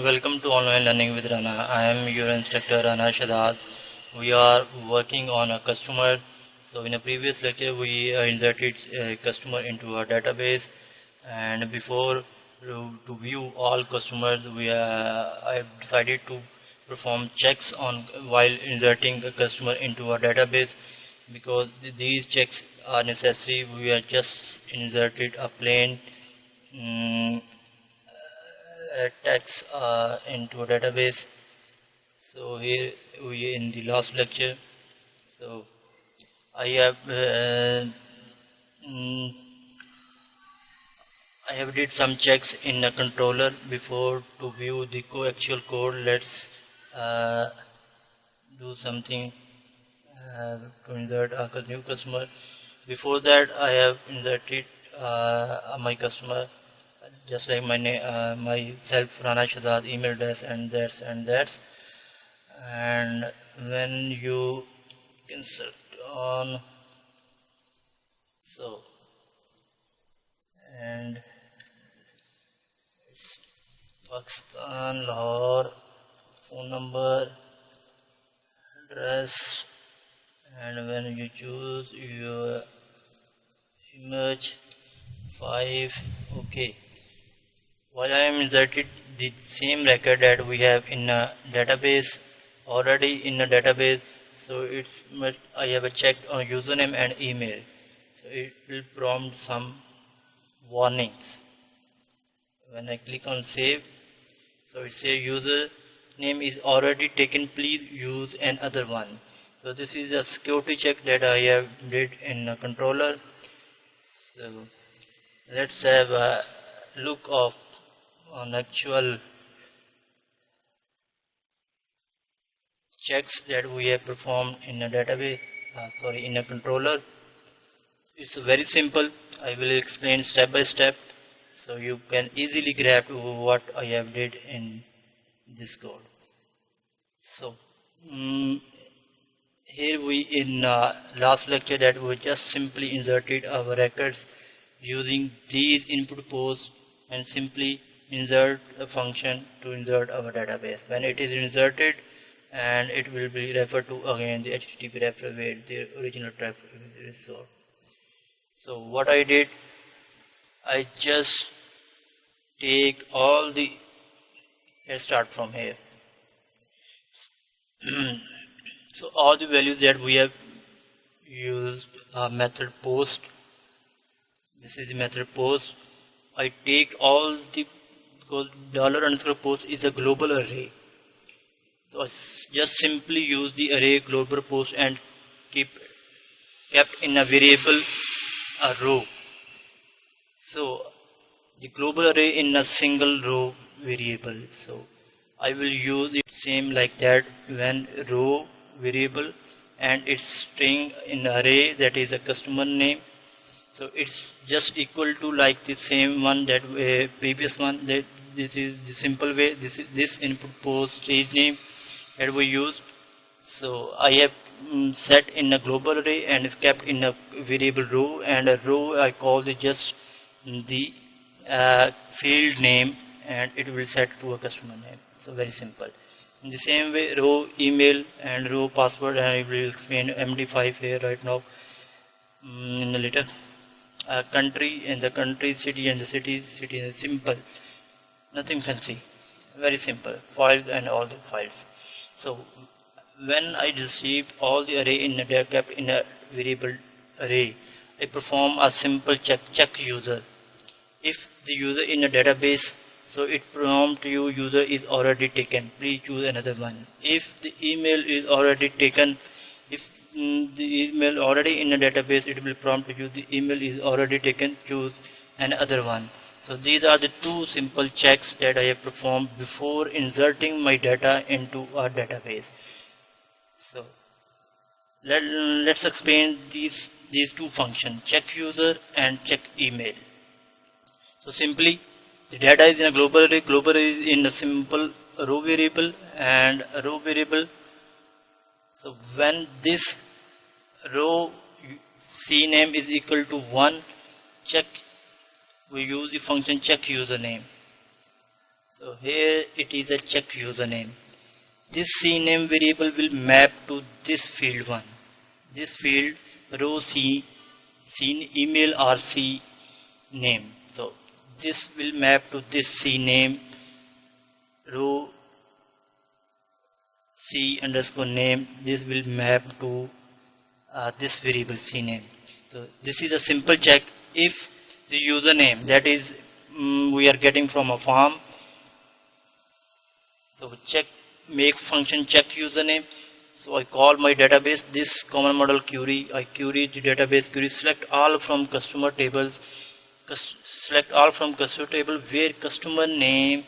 Welcome to Online Learning with Rana. I am your instructor Rana Shadad. We are working on a customer. So in a previous lecture we inserted a customer into our database, and before to view all customers I decided to perform checks on while inserting a customer into our database. Because these checks are necessary, we are just inserted a plain text into a database. So here we in the last lecture, so I have did some checks in a controller before to view the actual code. Let's do something to insert a new customer. Before that I have inserted my customer, just like my name, myself, Rana Shahzad, email address, and that's. And when you insert on, so, and it's Pakistan, Lahore, phone number, address, and when you choose your image 5, okay. While I am inserted the same record that we have in a database, already in a database, so I have a check on username and email, so it will prompt some warnings. When I click on save, so it says username is already taken, please use another one. So this is a security check that I have did in a controller. So let's have a look of on actual checks that we have performed in a database, in a controller. It's very simple. I will explain step by step, so you can easily grab what I have did in this code. So here we in last lecture that we just simply inserted our records using these input posts and simply insert a function to insert our database. When it is inserted, and it will be referred to again the HTTP reference where the original traffic is stored. So what I did, I just take all the, let's start from here. So all the values that we have used method post. This is the method post. I take all the, because $_post is a global array. So I just simply use the array global post and kept in a variable a row. So the global array in a single row variable. So I will use it same like that when row variable and its string in array, that is a customer name. So it's just equal to like the same one that previous one. That this is the simple way. This input post stage name that we used. So I have set in a global array and is kept in a variable row, and a row I call it just the field name, and it will set to a customer name. So very simple. In the same way, row email and row password, and I will explain MD5 here right now in a later. Country and the country, city and the city is simple, nothing fancy, very simple. Files and all the files. So when I receive all the array in a kept in a variable array, I perform a simple check user. If the user in a database, so it prompt you user is already taken, please choose another one. If the email is already taken, if the email already in a database, it will prompt you the email is already taken, choose another one. So these are the two simple checks that I have performed before inserting my data into a database. So let's explain these two functions, check user and check email. So simply the data is in a global array is in a simple row variable and a row variable. So when this row cname is equal to 1, check, we use the function check username. So here it is a check username. This CNAME variable will map to this field 1. This field row C email or C name. So this will map to this CNAME row C underscore name. This will map to this variable CNAME. So this is a simple check. If the username that is we are getting from a form, so check make function check username. So I call my database this common model query. I query the database query, select all from customer tables, select all from customer table where customer name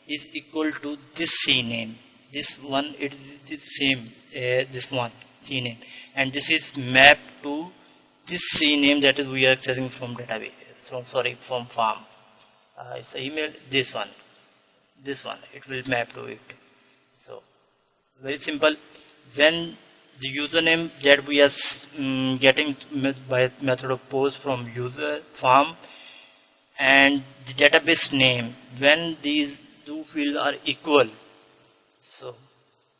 is equal to this CNAME. This one it is the same this one CNAME, and this is mapped to this CNAME that is we are accessing from database. From form. It's a email. This one it will map to it. So very simple. When the username that we are getting by method of post from user form and the database name, when these two fields are equal, so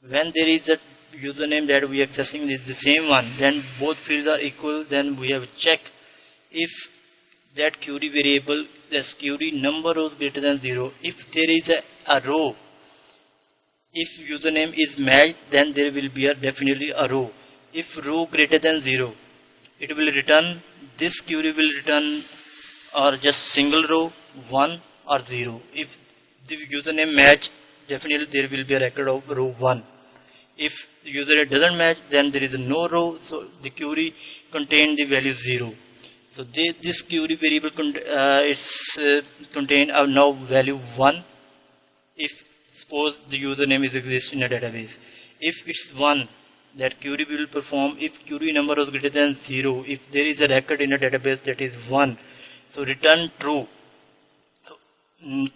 when there is a username that we are accessing is the same one, then both fields are equal, then we have a check if that query variable, this query number is greater than 0. If there is a row, if username is matched, then there will be definitely a row. If row greater than 0, it will return, this query will return or just single row 1 or 0. If the username match, definitely there will be a record of row 1. If the username doesn't match, then there is no row, so the query contains the value 0. So this query variable contain now value 1 if suppose the username is exists in a database. If it's 1, that query will perform if query number is greater than 0. If there is a record in a database that is 1, so return true.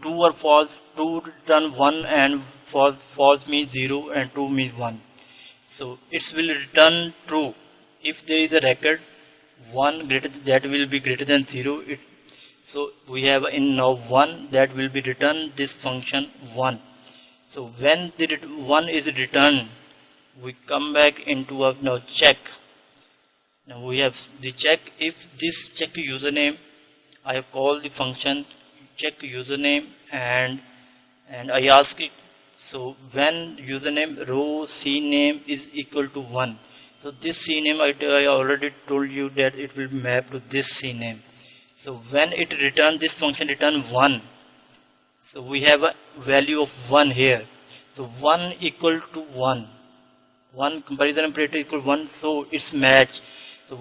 True or false, true return 1 and false means 0 and true means 1. So it will return true if there is a record 1 that will be greater than 0. So we have in now 1 that will be returned this function 1. So when the 1 is returned, we come back into a now check. Now we have the check. If this check username, I have called the function check username and I ask it. So when username row CNAME is equal to 1. So this CNAME I already told you that it will map to this CNAME. So when it return this function return 1. So we have a value of 1 here. So 1 equal to 1. 1 comparison operator equal 1. So it's match. So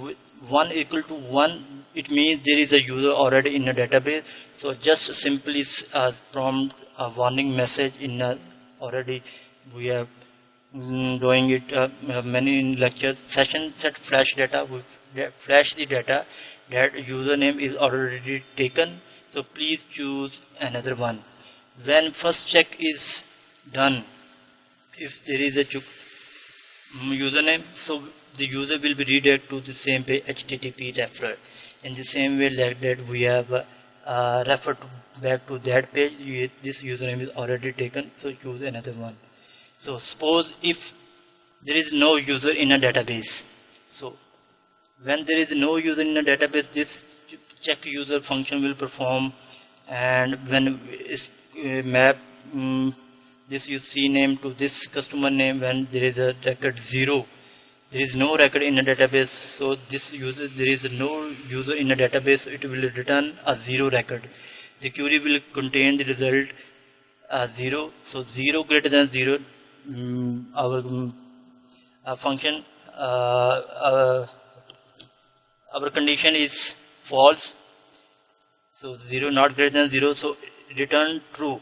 1 equal to 1. It means there is a user already in a database. So just simply prompt a warning message in a already we have doing it many in lectures. Session set flash data. We flash the data that username is already taken. So please choose another one. When first check is done, if there is a username, so the user will be redirected to the same page HTTP referrer. In the same way like that we have referred back to that page. This username is already taken, so choose another one. So suppose if there is no user in a database, so when there is no user in a database, this check user function will perform, and when it's map this CNAME to this customer name, when there is a record 0, there is no record in a database, so this user, there is no user in a database, it will return a 0 record. The query will contain the result 0. So 0 greater than 0, our function our condition is false. So 0 not greater than 0, so return true.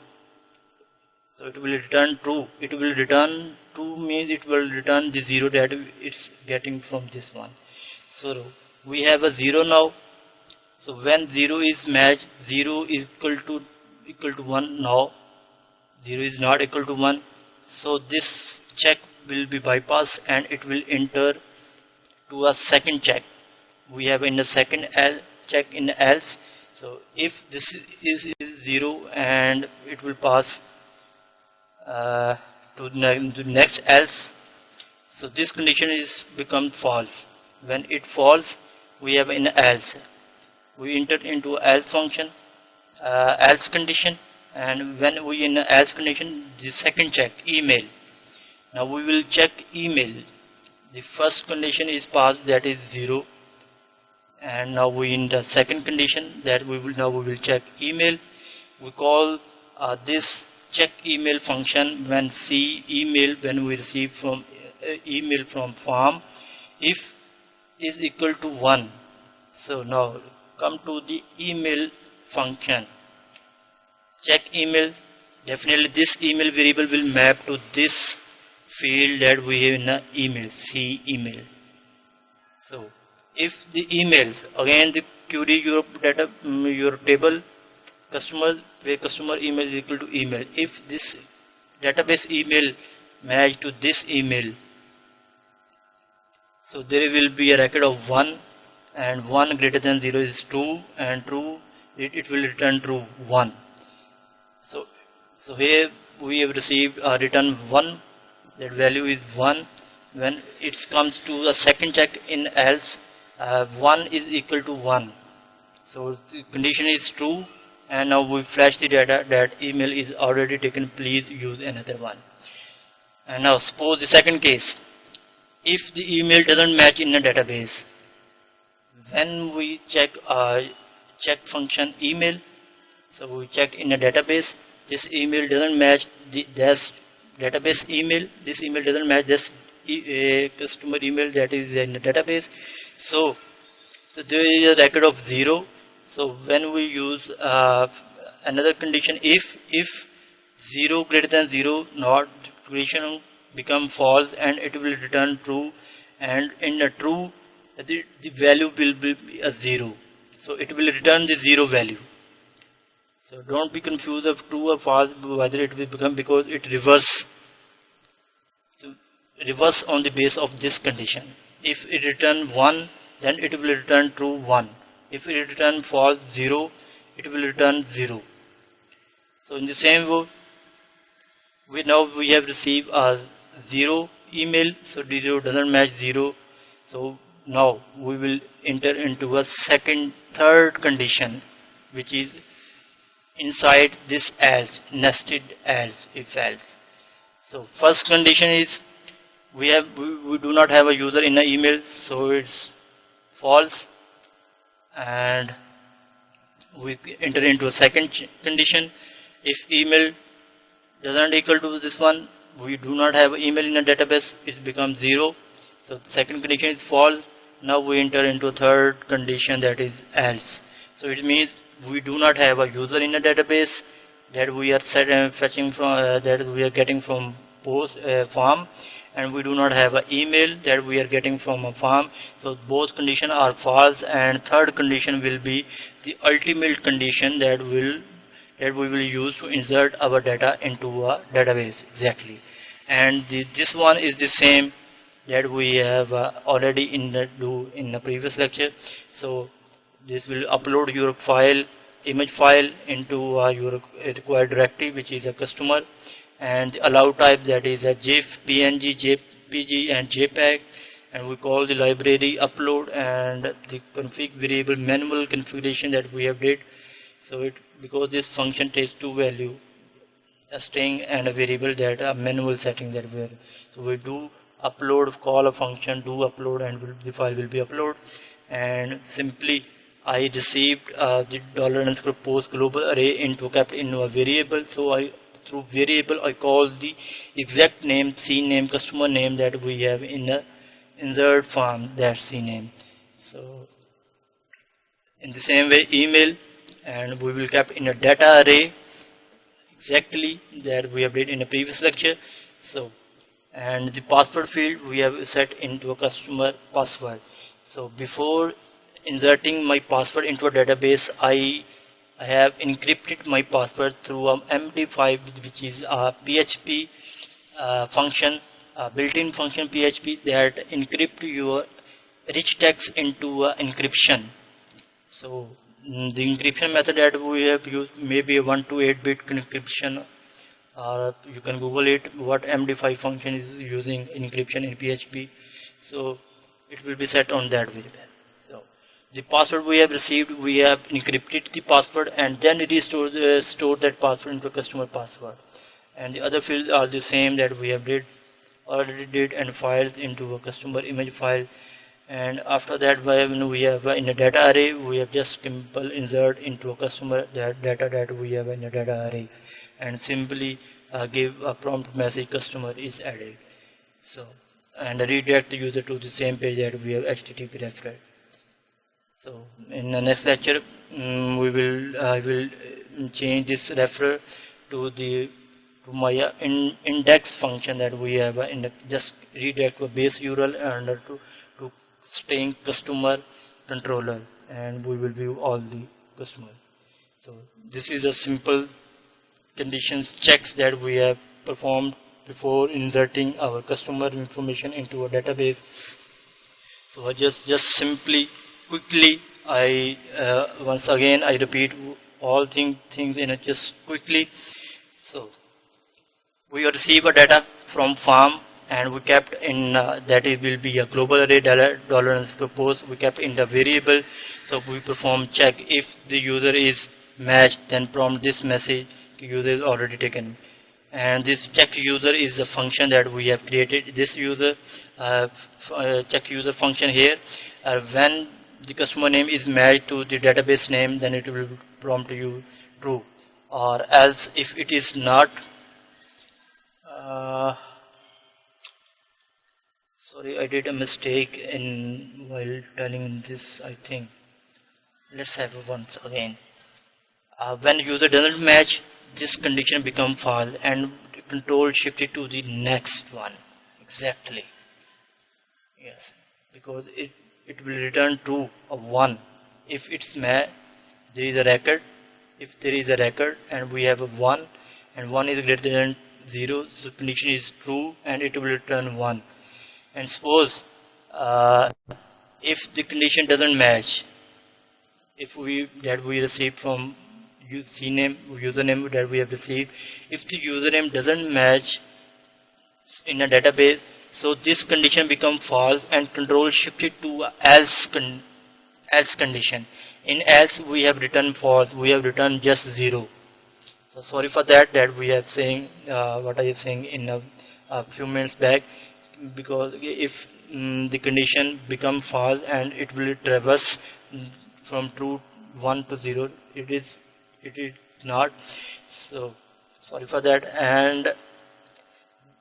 So it will return true. It will return true means it will return the 0 that it's getting from this one. So we have a 0 now. So when 0 is matched, 0 is equal to 1 now. 0 is not equal to 1. So this check will be bypassed and it will enter to a second check. We have in the second check in else. So if this is 0 and it will pass to the next else. So this condition is become false. When it false, we have an else. We enter into else function, else condition, and when we in else condition, the second check email. Now we will check email. The first condition is passed, that is 0, and now we in the second condition that we will check email. We call this check email function when see email, when we receive from email from form, if is equal to 1. So now come to the email function, check email. Definitely this email variable will map to this field that we have in the email, see email. So if the email, again the query your data, your table customer, where customer email is equal to email, if this database email match to this email, so there will be a record of 1, and 1 greater than 0 is true, and true it will return true 1. So here we have received a return 1, that value is 1. When it comes to the second check in else, 1 is equal to 1, so the condition is true, and now we flash the data that email is already taken, please use another one. And now suppose the second case, if the email doesn't match in a database, when we check check function email, so we check in a database, this email doesn't match this database email, this email doesn't match this customer email that is in the database, so there is a record of 0. So when we use another condition, if 0 greater than 0, not condition become false and it will return true, and in a true the value will be a 0, so it will return the 0 value. So don't be confused of true or false, whether it will become, because it reverse. So reverse on the base of this condition. If it return 1, then it will return true 1. If it return false 0, it will return 0. So in the same way, we have received a 0 email, so D0 doesn't match 0. So now we will enter into a third condition, which is inside this else, nested else, if else. So first condition is we do not have a user in an email, so it's false, and we enter into a second condition. If email doesn't equal to this one, we do not have email in a database, it becomes 0. So second condition is false. Now we enter into a third condition, that is else. So it means we do not have a user in a database that we are fetching from that we are getting from post form, and we do not have an email that we are getting from a form. So both conditions are false, and third condition will be the ultimate condition that we will use to insert our data into a database exactly. And this one is the same that we have already in the previous lecture. So this will upload your file, image file, into your required directory, which is a customer, and the allow type, that is a GIF, PNG, JPG and JPEG, and we call the library upload, and the config variable manual configuration that we have did. So because this function takes two value, a string and a variable, that a manual setting that we are. So we do upload, call a function, do upload, and the file will be uploaded. And simply I received the $_post global array kept into a variable. So through variable I call the exact name, scene name, customer name that we have in the insert form, that scene name. So in the same way email, and we will kept in a data array exactly that we have did in a previous lecture. So and the password field we have set into a customer password. So before inserting my password into a database, I have encrypted my password through a MD5, which is a PHP function, a built-in function PHP that encrypt your rich text into encryption. So the encryption method that we have used may be a 1 to 8 bit encryption or you can Google it what MD5 function is using encryption in PHP. So it will be set on that variable. So the password we have received, we have encrypted the password and then it is stored that password into a customer password. And the other fields are the same that we have already did and filed into a customer image file. And after that, when we have in a data array, we have just simple insert into a customer that data that we have in a data array, and simply give a prompt message customer is added. So and redirect the user to the same page that we have HTTP referred. So in the next lecture, I will change this referer to my index function that we have just redirect to a base URL and to string customer controller, and we will view all the customer. So this is a simple conditions checks that we have performed before inserting our customer information into a database. So I just simply quickly once again I repeat all things in it just quickly. So we receive a data from farm and we kept in that it will be a global array $_post we kept in the variable. So we perform check if the user is matched, then prompt this message user is already taken. And this check user is a function that we have created. This user check user function here, when the customer name is matched to the database name, then it will prompt you true, or else if it is not. Sorry, I did a mistake while telling this. I think let's have it once again. When user doesn't match, this condition become false and control shifted to the next one. Exactly. Yes, because it will return true of 1 if it's there is a record. If there is a record and we have a 1 and 1 is greater than 0, so condition is true and it will return 1. And suppose if the condition doesn't match, if we received from username that we have received, if the username doesn't match in a database, so this condition become false and control shifted to else condition. In else we have written false, we have written just 0. So sorry for that we have saying what I am saying in a few minutes back, because if the condition become false and it will traverse from true 1 to 0, it is not. So sorry for that. And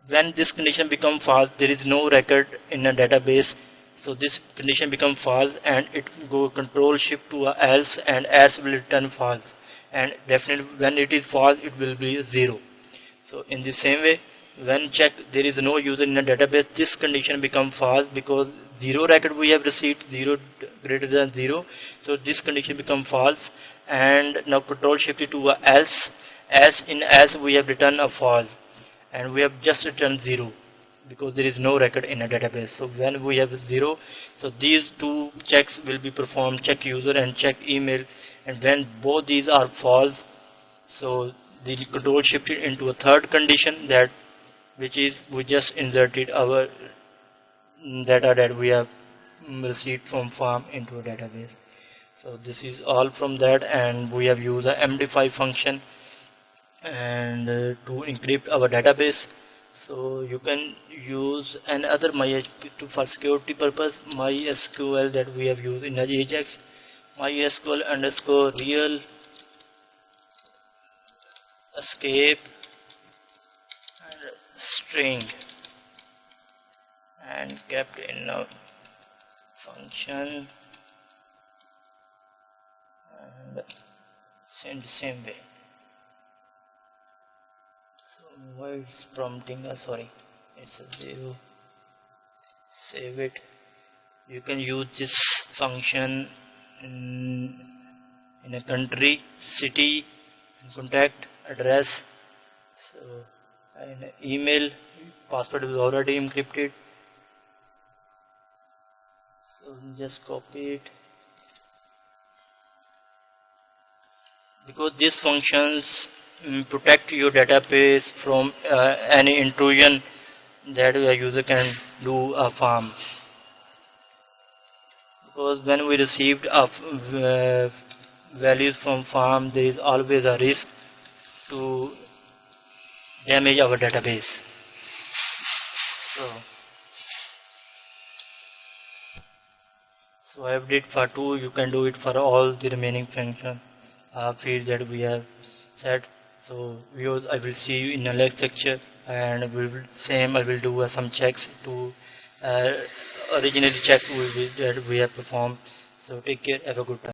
when this condition become false, there is no record in a database, so this condition become false and it go control shift to else, and else will return false, and definitely when it is false it will be 0. So in the same way, when check there is no user in a database, this condition become false because 0 record we have received, 0 greater than 0, so this condition become false, and now control shifted to else. In else we have written a false and we have just returned 0 because there is no record in a database. So when we have 0, so these two checks will be performed, check user and check email, and when both these are false, so the control shifted into a third condition, that which is we just inserted our data that we have received from farm into a database. So this is all from that, and we have used a MD5 function and to encrypt our database. So you can use another MySQL for security purpose, MySQL that we have used in Ajax, MySQL_real escape and string, and kept in a function and in the same way. So why it's prompting us, sorry, it's a 0. Save it. You can use this function in a country, city, and contact address. So in email, password is already encrypted, so just copy it. Because these functions protect your database from any intrusion that a user can do a farm. Because when we received values from farm, there is always a risk to damage our database. So I have did for 2. You can do it for all the remaining function fields that we have set. So viewers, I will see you in the next lecture, and I will do some checks to originally check that we have performed. So take care, have a good time.